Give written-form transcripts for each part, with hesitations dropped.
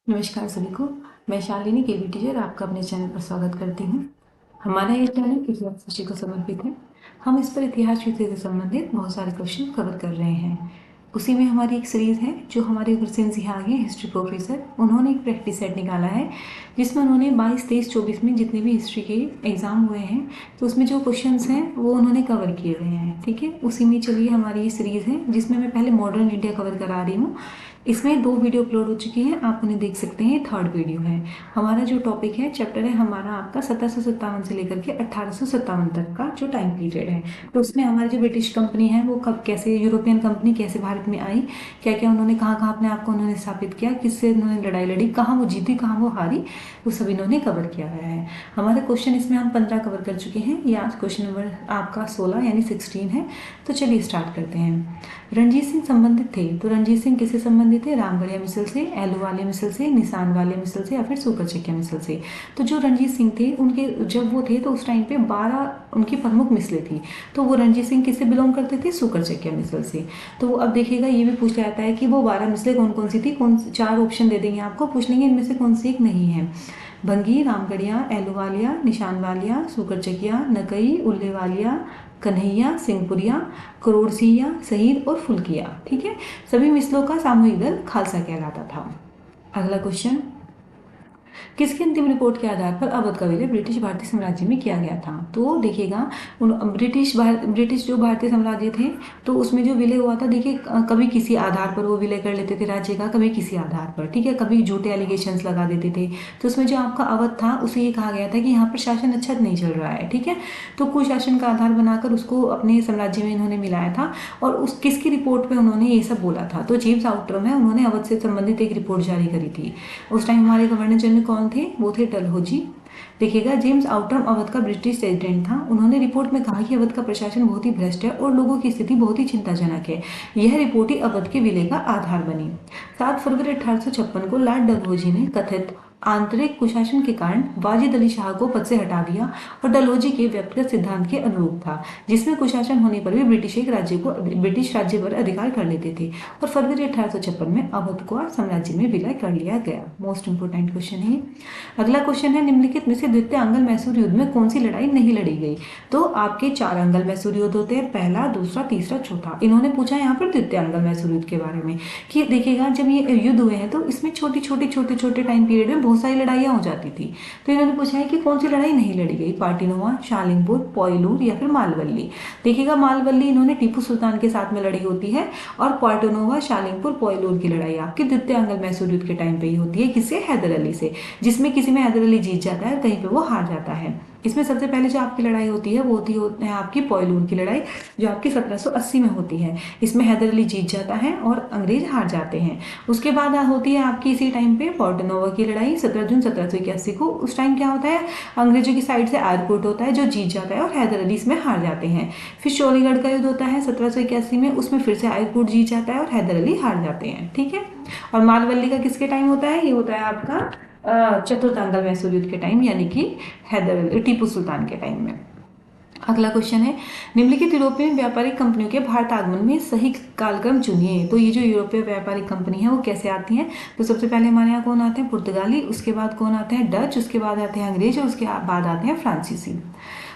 नमस्कार सभी को। मैं शालिनी केवी टीचर आपका अपने चैनल पर स्वागत करती हूँ। हमारा ये चैनल इतिहास विषय को समर्पित है। हम इस पर इतिहास विषय से संबंधित बहुत सारे क्वेश्चन कवर कर रहे हैं। उसी में हमारी एक सीरीज़ है जो हमारे गुरसिंह जी आगे हिस्ट्री प्रोफेसर, उन्होंने एक प्रैक्टिस सेट निकाला है जिसमें उन्होंने 22, 23, 24 में जितने भी हिस्ट्री के एग्ज़ाम हुए हैं तो उसमें जो क्वेश्चंस हैं वो उन्होंने कवर किए हुए हैं। ठीक है, उसी में चलिए हमारी ये सीरीज़ है जिसमें मैं पहले मॉडर्न इंडिया कवर करा रही हूँ। इसमें 2 वीडियो अपलोड हो चुकी हैं, आप उन्हें देख सकते हैं। थर्ड वीडियो है हमारा, जो टॉपिक है चैप्टर है हमारा आपका 1757 से लेकर के 1857 तक का जो टाइम पीरियड है। तो उसमें हमारी जो ब्रिटिश कंपनी है वो कब, कैसे यूरोपियन कंपनी कैसे भारत में आई, क्या क्या उन्होंने कहाँ कहाँ अपने आप को उन्होंने स्थापित किया, किससे उन्होंने लड़ाई लड़ी, कहाँ वो जीती कहाँ वो हारी, वो सब इन्होंने कवर किया गया है। हमारे क्वेश्चन इसमें हम 15 कवर कर चुके हैं। ये आज क्वेश्चन नंबर आपका 16 यानी 16 है। तो चलिए स्टार्ट करते हैं। रणजीत सिंह संबंधित थे, तो रणजीत सिंह किससे संबंधित थे? रामगढ़िया मिसल से, एलूवालिया मिसल से, निशान वाले मिसल से या फिर सुकरचकिया मिसल से। तो जो रणजीत सिंह थे उनके जब वो थे तो उस टाइम पे 12 उनकी प्रमुख मिसलें थी। तो वो रणजीत सिंह किससे बिलोंग करते थे? सुकरचकिया मिसल से। तो अब देखिएगा ये भी पूछ जाता है कि वो 12 मिसलें कौन कौन सी थी, कौन 4 ऑप्शन दे देंगे आपको, पूछ लेंगे इनमें से कौन सी एक नहीं है। भंगी, रामगढ़िया, एलूवालिया, निशान वालिया, सुकरचकिया, नकई, उल्लेवालिया, कन्हैया, सिंहपुरिया, करोड़सिया, शहीद और फुलकिया। ठीक है, सभी मिसलों का सामूहिक दल खालसा कहलाता था। अगला क्वेश्चन, किसकी अंतिम रिपोर्ट के आधार पर अवध का विलय ब्रिटिश भारतीय साम्राज्य में किया गया था? तो देखिएगा ब्रिटिश जो भारतीय साम्राज्य थे तो उसमें जो विलय हुआ था, देखिए कभी किसी आधार पर वो विलय कर लेते थे राज्य का, कभी किसी आधार पर। ठीक है, कभी झूठे एलिगेशंस लगा देते थे। तो उसमें जो आपका अवध था उसे ये कहा गया था कि यहाँ पर शासन अच्छा नहीं चल रहा है। ठीक है, तो कुशासन का आधार बनाकर उसको अपने साम्राज्य में इन्होंने मिलाया था। और उस किसकी रिपोर्ट पे उन्होंने ये सब बोला था? तो जेम्स आउटरम है, उन्होंने अवध से संबंधित एक रिपोर्ट जारी करी थी। उस टाइम हमारे गवर्नर जनरल कौन थे? वो थे डलहौजी। देखिएगा, जेम्स आउटरम अवध का ब्रिटिश रेजिडेंट था। उन्होंने रिपोर्ट में कहा कि अवध का प्रशासन बहुत ही भ्रष्ट है और लोगों की स्थिति बहुत ही चिंताजनक है। यह रिपोर्ट ही अवध के विलय का आधार बनी। 7 फरवरी 1856 को लॉर्ड डलहौजी ने कथित आंतरिक कुशासन के कारण वाजिद अली शाह को पद से हटा दिया और डलहौजी के व्यक्तिगत सिद्धांत के अनुरूप था, जिसमें कुशासन होने पर भी ब्रिटिश राज्य पर अधिकार कर लेते थे। और फरवरी 1856 में अवध को साम्राज्य में विलय कर लिया गया। मोस्ट इंपोर्टेंट क्वेश्चन है। अगला क्वेश्चन है, निम्नलिखित में से द्वितीय अंगल मैसूर युद्ध में कौन सी लड़ाई नहीं लड़ी गई? तो आपके 4 अंगल मैसूर युद्ध होते हैं, पहला, दूसरा, तीसरा, चौथा। इन्होंने पूछा यहाँ पर द्वितीय अंगल मैसूर युद्ध के बारे में कि देखिएगा जब ये युद्ध हुए हैं तो इसमें छोटे टाइम पीरियड में बहुत सारी लड़ाइयाँ हो जाती थी। तो इन्होंने पूछा है कि कौन सी लड़ाई नहीं लड़ी गई? पार्टिनोवा, शालिंगपुर, पोयलूर या फिर मालवल्ली। देखिएगा, मालवल्ली इन्होंने टीपू सुल्तान के साथ में लड़ी होती है और पार्टिनोवा, शालिंगपुर, पोयलूर की लड़ाई आपकी द्वितीय अंगल मैसूर युद्ध के टाइम पे ही होती है। किससे? हैदर अली से, जिसमें किसी में हैदर अली जीत जाता है, कहीं पे वो हार जाता है। इसमें सबसे पहले जो आपकी लड़ाई होती है वो होती है आपकी पोयलूर की लड़ाई, जो आपकी 1780 में होती है। इसमें हैदर अली जीत जाता है और अंग्रेज हार जाते हैं। उसके बाद होती है आपकी इसी टाइम पे पोर्टनोवा की लड़ाई 17 जून 1781 को। उस टाइम क्या होता है, अंग्रेजों की साइड से आयरकोट होता है जो जीत जाता है और हैदर अली इसमें हार जाते हैं। फिर चौड़ीगढ़ का युद्ध होता है 1781 में, उसमें फिर से आयरकोट जीत जाता है और हैदर अली हार जाते हैं। ठीक है, और मालवल्ली का किसके टाइम होता है? ये होता है आपका चतुर्थ अंगल मैसूर युद्ध के टाइम, यानी कि टीपू सुल्तान के टाइम में। अगला क्वेश्चन है, निम्नलिखित यूरोपीय व्यापारिक कंपनियों के भारत आगमन में सही कालक्रम चुनिए। तो ये जो यूरोपीय व्यापारिक कंपनी है वो कैसे आती हैं? तो सबसे पहले हमारे यहाँ कौन आते हैं? पुर्तगाली, उसके बाद कौन आते हैं? डच, उसके बाद आते हैं अंग्रेज और उसके बाद आते हैं फ्रांसीसी।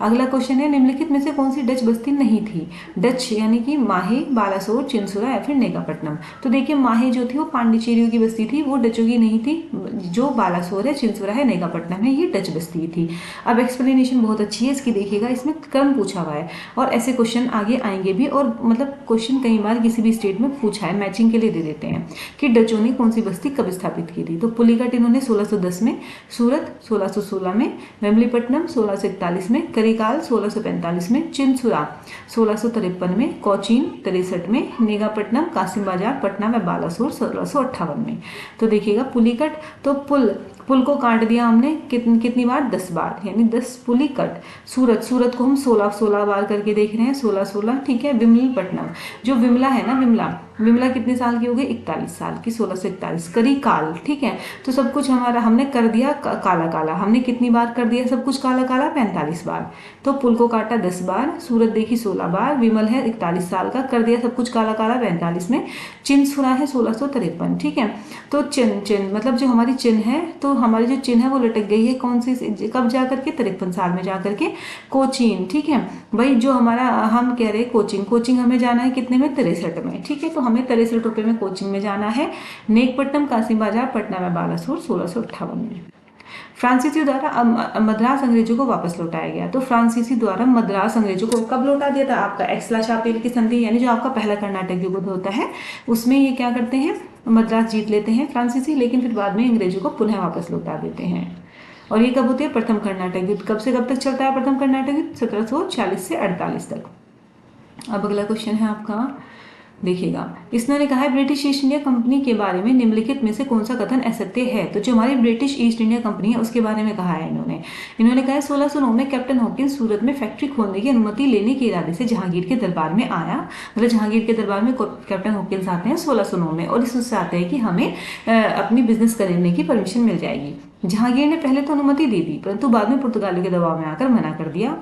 अगला क्वेश्चन है, निम्नलिखित में से कौन सी डच बस्ती नहीं थी? डच यानी कि माहे, बालासोर, चिंसुरा या फिर नेगापट्टनम। तो देखिए, माहे जो थी वो पांडिचेरियों की बस्ती थी, वो डचों की नहीं थी। जो बालासोर है, चिंसुरा है, नेगापट्टनम है, ये डच बस्ती थी। अब एक्सप्लेनेशन बहुत अच्छी है इसकी, देखिएगा इसमें क्रम पूछा हुआ है और ऐसे क्वेश्चन आगे आएंगे भी। और मतलब क्वेश्चन कई बार किसी भी स्टेट में पूछा है, मैचिंग के लिए दे देते हैं कि डचों ने कौन सी बस्ती कब स्थापित की थी। तो पुलिकट इन्होंने 1610 में, सूरत 1616 में, वेम्बलीपट्टनम 1641 में, करिकाल 1645 में, चिंसुरा 1653 में, कोचीन 63 में, नेगापट्टनम, कासिम बाजार, पटना व बालासोर 1658 में। तो देखिएगा पुलिकट, तो पुल को काट दिया हमने कितनी बार? 10 बार, यानी 10 पुली कट। सूरत को हम 16 बार करके देख रहे हैं, 16 16। ठीक है, विमलपट्टनम, जो विमला है ना, विमला विमला कितने साल की हो गई? 41 साल की, 1641। करी काल, ठीक है, तो सब कुछ हमारा हमने कर दिया काला काला। हमने कितनी बार कर दिया सब कुछ काला काला? 45 बार। तो पुल को काटा 10 बार, सूरत देखी 16 बार, विमल है 41 साल का, कर दिया सब कुछ काला काला 45 में। चिन्ह सुना है 1653, ठीक है। तो चिन्ह चिन्ह मतलब जो हमारी चिन्ह है, तो हमारी जो चिन्ह है वो लटक गई है कौन सी, कब जाकर के? 53 साल में जाकर के कोचीन, ठीक है भाई। जो हमारा हम कह रहे हैं कोचिंग, कोचिंग हमें जाना है कितने में? 63 में, ठीक है। तो हमें 63 रुपये में कोचिंग में जाना है। नेकपट्टनम कासिम बाजार पटना में बालासुर 1658 में। फ्रांसीसी द्वारा मद्रास अंग्रेजों को वापस लौटाया गया। तो फ्रांसीसी द्वारा मद्रास अंग्रेजों को कब लौटा दिया था? आपका एक्सला-शापेल की संधि, यानी जो आपका पहला कर्नाटक युद्ध होता है उसमें ये क्या करते हैं? मद्रास जीत लेते हैं फ्रांसीसी, लेकिन फिर बाद में अंग्रेजों को पुनः वापस लौटा देते हैं। और ये कब होती है? प्रथम कर्नाटक युद्ध। कब से कब तक चलता है प्रथम कर्नाटक युद्ध? 1740 से 48 तक। अब अगला क्वेश्चन है आपका, देखिएगा, इसने कहा है ब्रिटिश ईस्ट इंडिया कंपनी के बारे में निम्नलिखित में से कौन सा कथन असत्य है? तो जो हमारी ब्रिटिश ईस्ट इंडिया कंपनी है उसके बारे में कहा है इन्होंने कहा है 1609 में कैप्टन हॉकिंस सूरत में फैक्ट्री खोलने की अनुमति लेने के इरादे से जहांगीर के दरबार में आया। मतलब जहांगीर के दरबार में कैप्टन हॉकिंस आते हैं 1609 में, और इससे आते हैं कि हमें अपनी बिजनेस करने की परमिशन मिल जाएगी। जहांगीर ने पहले तो अनुमति दे दी, परंतु बाद में पुर्तगालियों के दबाव में आकर मना कर दिया।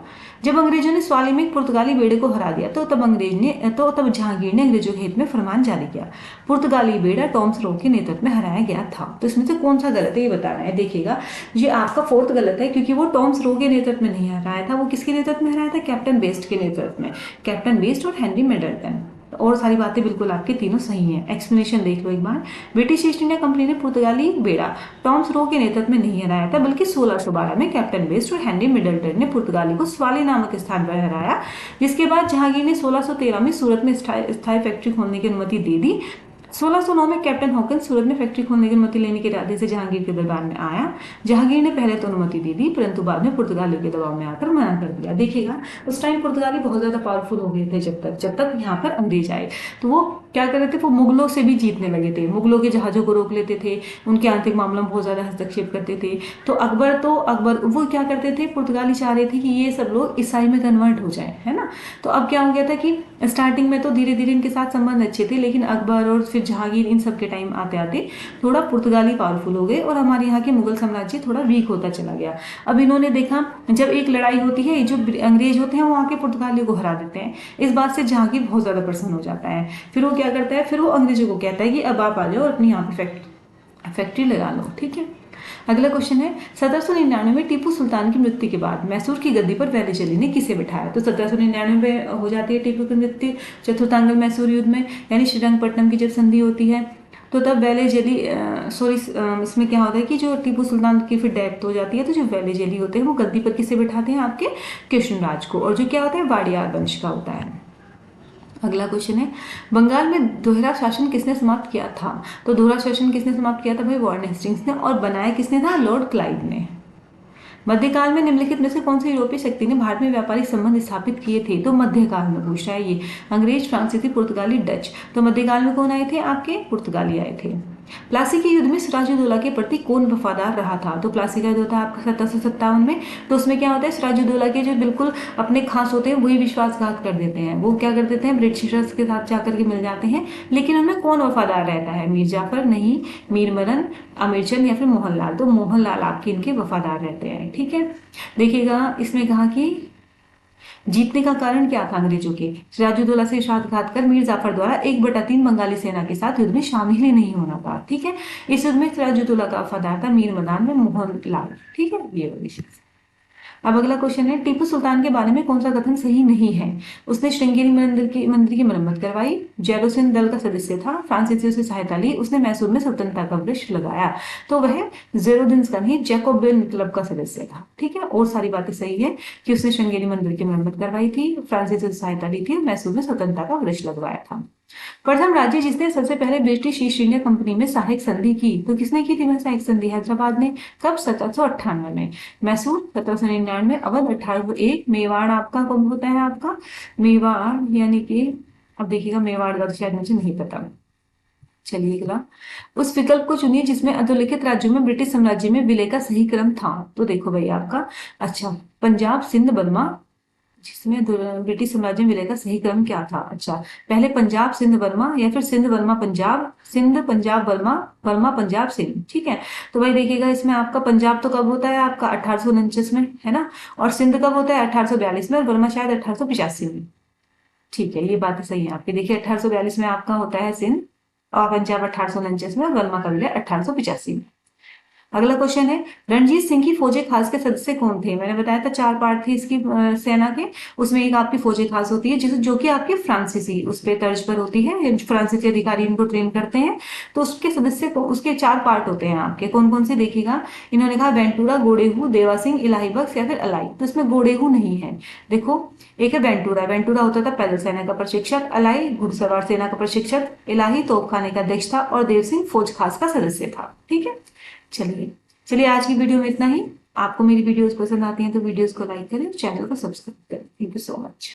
जब अंग्रेजों ने स्वाली में पुर्तगाली बेड़े को हरा दिया तो तब जहांगीर ने अंग्रेजों के हित में फरमान जारी किया। पुर्तगाली बेड़ा टॉम्स रो के नेतृत्व में हराया गया था। तो इसमें से कौन सा गलत है ये बताना है। देखिएगा, ये आपका फोर्थ गलत है, क्योंकि वो टॉम्स रो के नेतृत्व में नहीं हराया था। वो किसके नेतृत्व में हराया था? कैप्टन बेस्ट के नेतृत्व में। कैप्टन बेस्ट और हेनरी मिडलटन। और सारी बातें बिल्कुल आपके तीनों सही हैं। एक्सप्लेनेशन देख लो एक बार। ब्रिटिश ईस्ट इंडिया कंपनी ने पुर्तगाली बेड़ा टॉम्स रो के नेतृत्व में नहीं हराया था, बल्कि 1612 में कैप्टन बेस्ट और हेनरी मिडलटन ने पुर्तगाली को स्वाली नामक स्थान पर हराया। जिसके बाद जहांगीर ने 1613 में सूरत में स्थायी फैक्ट्री खोलने की अनुमति दे दी। 1609 में कैप्टन हॉकिंस सूरत में फैक्ट्री खोलने की अनुमति लेने के इरादे से जहांगीर के दरबार में आया। जहांगीर ने पहले तो अनुमति दे दी, परंतु बाद में पुर्तगालियों के दबाव में आकर मना कर दिया। देखिएगा, उस टाइम पुर्तगाली बहुत ज्यादा पावरफुल हो गए थे जब तक यहाँ पर अंग्रेज आए। तो वो क्या कर रहे थे? वो मुगलों से भी जीतने लगे थे, मुगलों के जहाजों को रोक लेते थे, उनके आंतरिक मामलों में बहुत ज्यादा हस्तक्षेप करते थे। तो अकबर वो क्या करते थे? पुर्तगाली चाह रहे थे कि ये सब लोग ईसाई में कन्वर्ट हो जाए, है ना। तो अब क्या हो गया था कि स्टार्टिंग में तो धीरे धीरे इनके साथ संबंध अच्छे थे, लेकिन अकबर और फिर जहांगीर इन सब के टाइम आते आते थोड़ा पुर्तगाली पावरफुल हो गए और हमारे यहाँ के मुगल साम्राज्य थोड़ा वीक होता चला गया। अब इन्होंने देखा, जब एक लड़ाई होती है, जो अंग्रेज होते हैं वो आके पुर्तगालियों को हरा देते हैं। इस बात से जहांगीर बहुत ज्यादा प्रसन्न हो जाता है। फिर वो क्या करता है? फिर वो अंग्रेजों को कहता है कि अब आप आ जाओ और अपनी यहाँ पे फैक्ट्री लगा लो, ठीक है। अगला क्वेश्चन है, 1799 में टीपू सुल्तान की मृत्यु के बाद मैसूर की गद्दी पर वेलिचेली ने किसे बिठाया? तो 1799 में हो जाती है टीपू की मृत्यु चतुर्थांगल मैसूर युद्ध में, यानी श्रीरंगपट्टनम की जब संधि होती है। तो तब वेलिचेली इसमें क्या होता है कि जो टीपू सुल्तान की फिर डेथ हो जाती है, तो जो वेलिचेली होते हैं वो गद्दी पर किसे बिठाते हैं? आपके कृष्णराज को। और जो क्या होता है? वाडियार वंश का होता है। अगला क्वेश्चन है, बंगाल में दोहरा शासन किसने समाप्त किया था? तो दोहरा शासन किसने समाप्त किया था भाई? वार्न हेस्टिंग्स ने। और बनाया किसने था? लॉर्ड क्लाइव ने। मध्यकाल में निम्नलिखित में से कौन सी यूरोपीय शक्ति ने भारत में व्यापारिक संबंध स्थापित किए थे? तो मध्यकाल में पूछ रहा है ये। अंग्रेज, फ्रांसीसी, पुर्तगाली, डच। तो मध्यकाल में कौन आए थे? आपके पुर्तगाली आए थे। प्लासी के युद्ध में सिराजुद्दौला के प्रति कौन वफादार रहा था? तो प्लासी का युद्ध होता है आपका 1757 में। तो उसमें क्या होता है? सिराजुद्दौला के जो बिल्कुल अपने खास होते हैं वही विश्वासघात कर देते हैं। वो क्या कर देते हैं? ब्रिटिशर्स के साथ जाकर के मिल जाते हैं। लेकिन उनमें कौन वफादार रहता है? मीर जाफर नहीं, मीर मरन, अमीरचंद या फिर मोहनलाल। तो मोहनलाल आपके इनके वफादार रहते हैं, ठीक है। देखिएगा, इसमें कहा कि जीतने का कारण क्या था अंग्रेजों के? सिराजुद्दौला से विश्वासघात कर मीर जाफर द्वारा 1/3 बंगाली सेना के साथ युद्ध में शामिल ही नहीं होना था, ठीक है। इस युद्ध में सिराजुद्दौला का वफादार था मीर मदान में मोहनलाल, ठीक है। ये वाली। अब अगला क्वेश्चन है, टीपू सुल्तान के बारे में कौन सा कथन सही नहीं है? उसने श्रृंगेरी मंदिर की मरम्मत करवाई, जैलोसिन दल का सदस्य था, फ्रांसीसियों से सहायता ली, उसने मैसूर में स्वतंत्रता का वृक्ष लगाया। तो वह जेरोदिन का नहीं, जैकोबिन क्लब का सदस्य था, ठीक है। और सारी बातें सही है कि उसने श्रृंगेरी मंदिर की मरम्मत करवाई थी, फ्रांसीसियों से सहायता ली थी, मैसूर में स्वतंत्रता का वृक्ष लगवाया था। प्रथम राज्य जिसने सबसे पहले ब्रिटिश ईस्ट इंडिया कंपनी में सहायक संधि की, तो किसने की थी वह सहायक संधि? हैदराबाद ने। कब? 1798 में। मैसूर 1799, अवध 1801, मेवाड़ आपका कब होता है? आपका मेवाड़ यानी कि, अब देखिएगा मेवाड़ का शायद मुझे नहीं पता। चलिए अगला, उस विकल्प को चुनिए जिसमें अधोलिखित राज्यों में ब्रिटिश साम्राज्य में विलय का सही क्रम था। तो देखो भाई आपका, अच्छा, पंजाब, सिंध, बर्मा, जिसमें ब्रिटिश साम्राज्य में विलय का सही क्रम क्या था? अच्छा, पहले पंजाब सिंध बर्मा, या फिर Sindh Burma Punjab, Sindh Punjab Burma, Burma Punjab Sindh. ठीक है, तो भाई देखिएगा इसमें आपका पंजाब तो कब होता है आपका 1849 में, है ना, और सिंध कब होता है 1842 में, और बर्मा शायद 1885 में। ठीक है, ये बात सही है आपकी। देखिए 1842 में आपका होता है सिंध, और पंजाब 1849 में, और बर्मा का विलय 1885 में। अगला क्वेश्चन है, रणजीत सिंह की फौजे खास के सदस्य कौन थे? मैंने बताया था 4 पार्ट थे इसकी सेना के। उसमें एक आपकी फौजे खास होती है जिस जो कि आपके फ्रांसीसी उस पे तर्ज पर होती है, फ्रांसीसी अधिकारी इनको ट्रेन करते हैं। तो उसके सदस्य को उसके 4 पार्ट होते हैं आपके, कौन कौन से देखिएगा। इन्होंने कहा वेंटूरा, गोडेहू, देवा सिंह, इलाही बख्श, या फिर अलाई। तो इसमें गोडेहू नहीं है। देखो, एक है वेंटूरा, वेंटूरा होता था पैदल सेना का प्रशिक्षक, अलाई घुड़सवार सेना का प्रशिक्षक, इलाही तोपखाने का अध्यक्ष था, और देव सिंह फौज खास का सदस्य था। ठीक है, चलिए चलिए आज की वीडियो में इतना ही। आपको मेरी वीडियोस पसंद आती हैं तो वीडियोस को लाइक करें, चैनल को सब्सक्राइब करें। Thank you so much.